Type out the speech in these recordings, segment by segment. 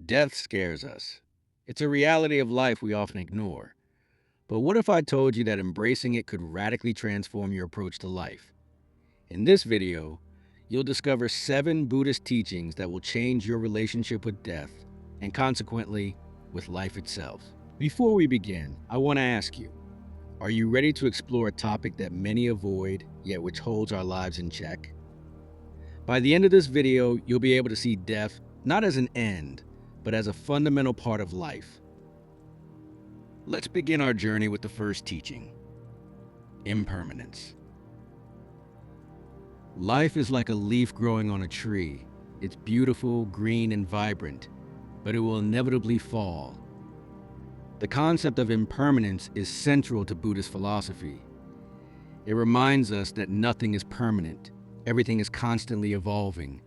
Death scares us. It's a reality of life we often ignore. But what if I told you that embracing it could radically transform your approach to life? In this video, you'll discover 7 Buddhist teachings that will change your relationship with death and consequently with life itself. Before we begin, I want to ask you, are you ready to explore a topic that many avoid, yet which holds our lives in check? By the end of this video, you'll be able to see death not as an end, but as a fundamental part of life. Let's begin our journey with the first teaching, impermanence. Life is like a leaf growing on a tree. It's beautiful, green, and vibrant, but it will inevitably fall. The concept of impermanence is central to Buddhist philosophy. It reminds us that nothing is permanent. Everything is constantly evolving.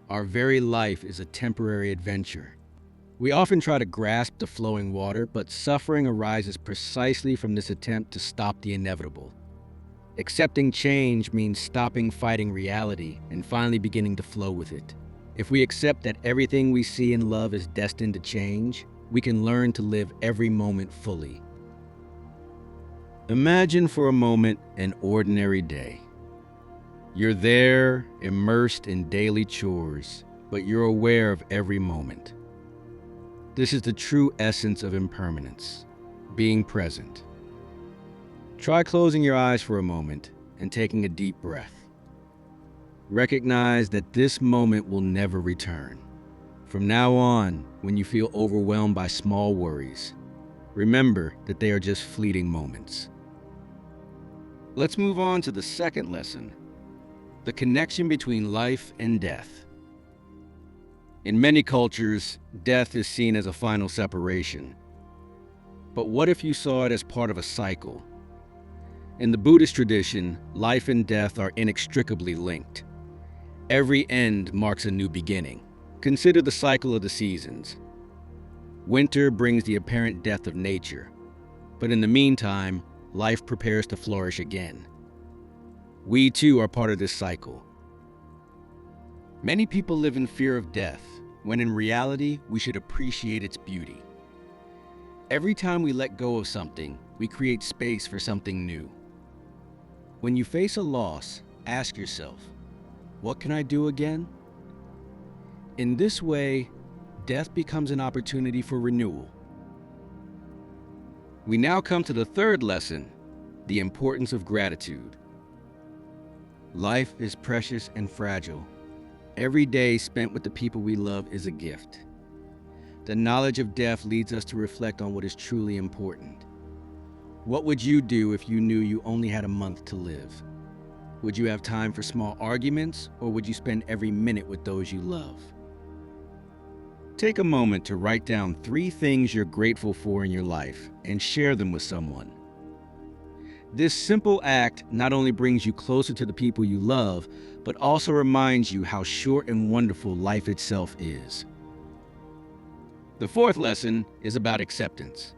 Our very life is a temporary adventure. We often try to grasp the flowing water, but suffering arises precisely from this attempt to stop the inevitable. Accepting change means stopping fighting reality and finally beginning to flow with it. If we accept that everything we see and love is destined to change, we can learn to live every moment fully. Imagine for a moment an ordinary day. You're there, immersed in daily chores, but you're aware of every moment. This is the true essence of impermanence, being present. Try closing your eyes for a moment and taking a deep breath. Recognize that this moment will never return. From now on, when you feel overwhelmed by small worries, remember that they are just fleeting moments. Let's move on to the second lesson, the connection between life and death. In many cultures, death is seen as a final separation. But what if you saw it as part of a cycle? In the Buddhist tradition, life and death are inextricably linked. Every end marks a new beginning. Consider the cycle of the seasons. Winter brings the apparent death of nature, but in the meantime, life prepares to flourish again. We too are part of this cycle. Many people live in fear of death, when in reality, we should appreciate its beauty. Every time we let go of something, we create space for something new. When you face a loss, ask yourself, what can I do again? In this way, death becomes an opportunity for renewal. We now come to the third lesson, the importance of gratitude. Life is precious and fragile. Every day spent with the people we love is a gift. The knowledge of death leads us to reflect on what is truly important. What would you do if you knew you only had a month to live? Would you have time for small arguments, or would you spend every minute with those you love? Take a moment to write down 3 things you're grateful for in your life and share them with someone. This simple act not only brings you closer to the people you love, but also reminds you how short and wonderful life itself is. The fourth lesson is about acceptance.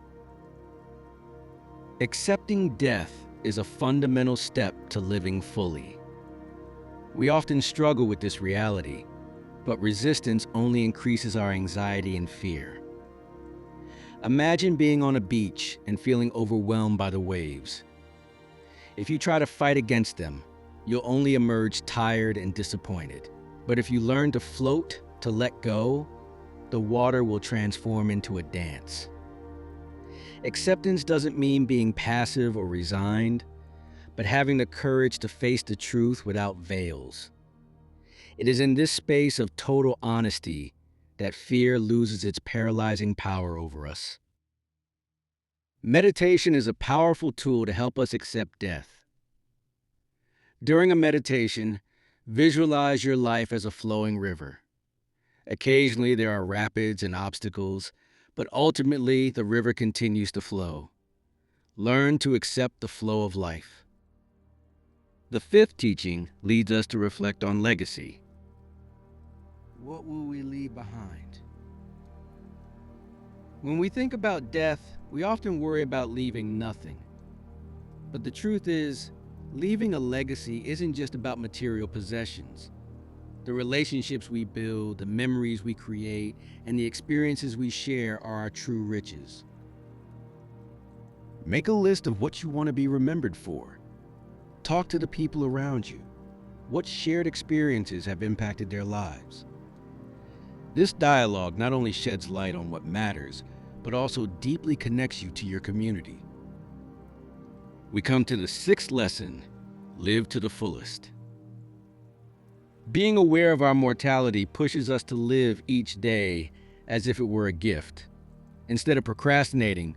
Accepting death is a fundamental step to living fully. We often struggle with this reality, but resistance only increases our anxiety and fear. Imagine being on a beach and feeling overwhelmed by the waves. If you try to fight against them, you'll only emerge tired and disappointed. But if you learn to float, to let go, the water will transform into a dance. Acceptance doesn't mean being passive or resigned, but having the courage to face the truth without veils. It is in this space of total honesty that fear loses its paralyzing power over us. Meditation is a powerful tool to help us accept death. During a meditation, visualize your life as a flowing river. Occasionally there are rapids and obstacles, but ultimately the river continues to flow. Learn to accept the flow of life. The fifth teaching leads us to reflect on legacy. What will we leave behind? When we think about death, we often worry about leaving nothing. But the truth is, leaving a legacy isn't just about material possessions. The relationships we build, the memories we create, and the experiences we share are our true riches. Make a list of what you want to be remembered for. Talk to the people around you. What shared experiences have impacted their lives? This dialogue not only sheds light on what matters, but also deeply connects you to your community. We come to the sixth lesson: live to the fullest. Being aware of our mortality pushes us to live each day as if it were a gift. Instead of procrastinating,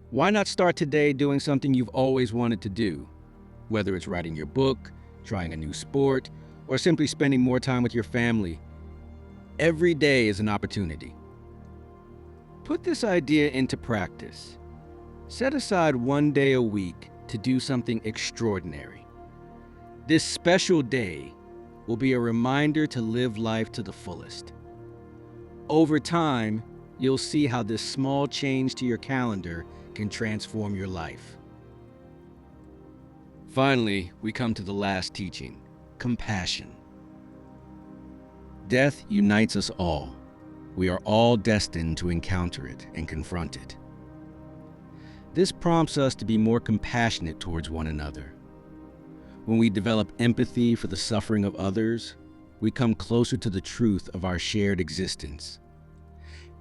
why not start today doing something you've always wanted to do? Whether it's writing your book, trying a new sport, or simply spending more time with your family, every day is an opportunity. Put this idea into practice. Set aside one day a week to do something extraordinary. This special day will be a reminder to live life to the fullest. Over time, you'll see how this small change to your calendar can transform your life. Finally, we come to the last teaching: compassion. Death unites us all. We are all destined to encounter it and confront it. This prompts us to be more compassionate towards one another. When we develop empathy for the suffering of others, we come closer to the truth of our shared existence.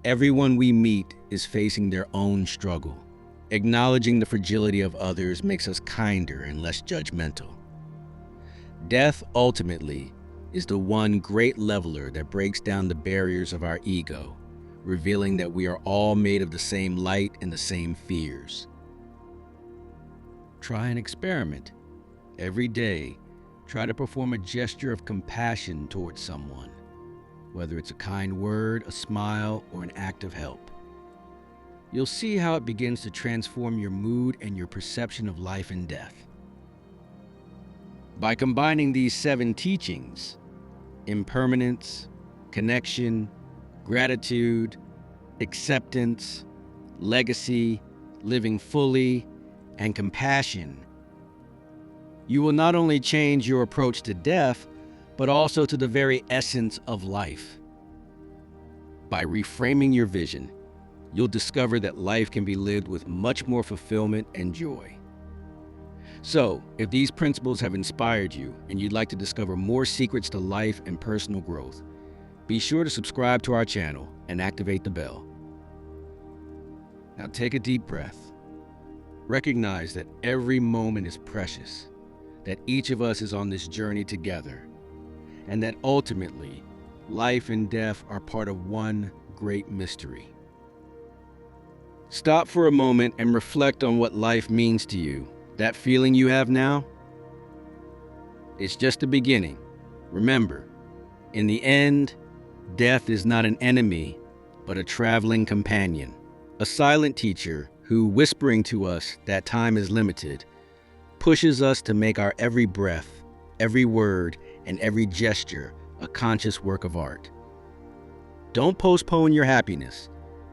Everyone we meet is facing their own struggle. Acknowledging the fragility of others makes us kinder and less judgmental. Death, ultimately, is the one great leveler that breaks down the barriers of our ego, revealing that we are all made of the same light and the same fears. Try an experiment. Every day, try to perform a gesture of compassion towards someone, whether it's a kind word, a smile, or an act of help. You'll see how it begins to transform your mood and your perception of life and death. By combining these 7 teachings, impermanence, connection, gratitude, acceptance, legacy, living fully, and compassion, you will not only change your approach to death, but also to the very essence of life. By reframing your vision, you'll discover that life can be lived with much more fulfillment and joy. So, if these principles have inspired you and you'd like to discover more secrets to life and personal growth, be sure to subscribe to our channel and activate the bell. Now take a deep breath. Recognize that every moment is precious, that each of us is on this journey together, and that ultimately, life and death are part of one great mystery. Stop for a moment and reflect on what life means to you. That feeling you have now? It's just the beginning. Remember, in the end, death is not an enemy, but a traveling companion, a silent teacher who, whispering to us that time is limited, pushes us to make our every breath, every word, and every gesture a conscious work of art. Don't postpone your happiness.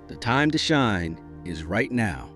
The time to shine is right now.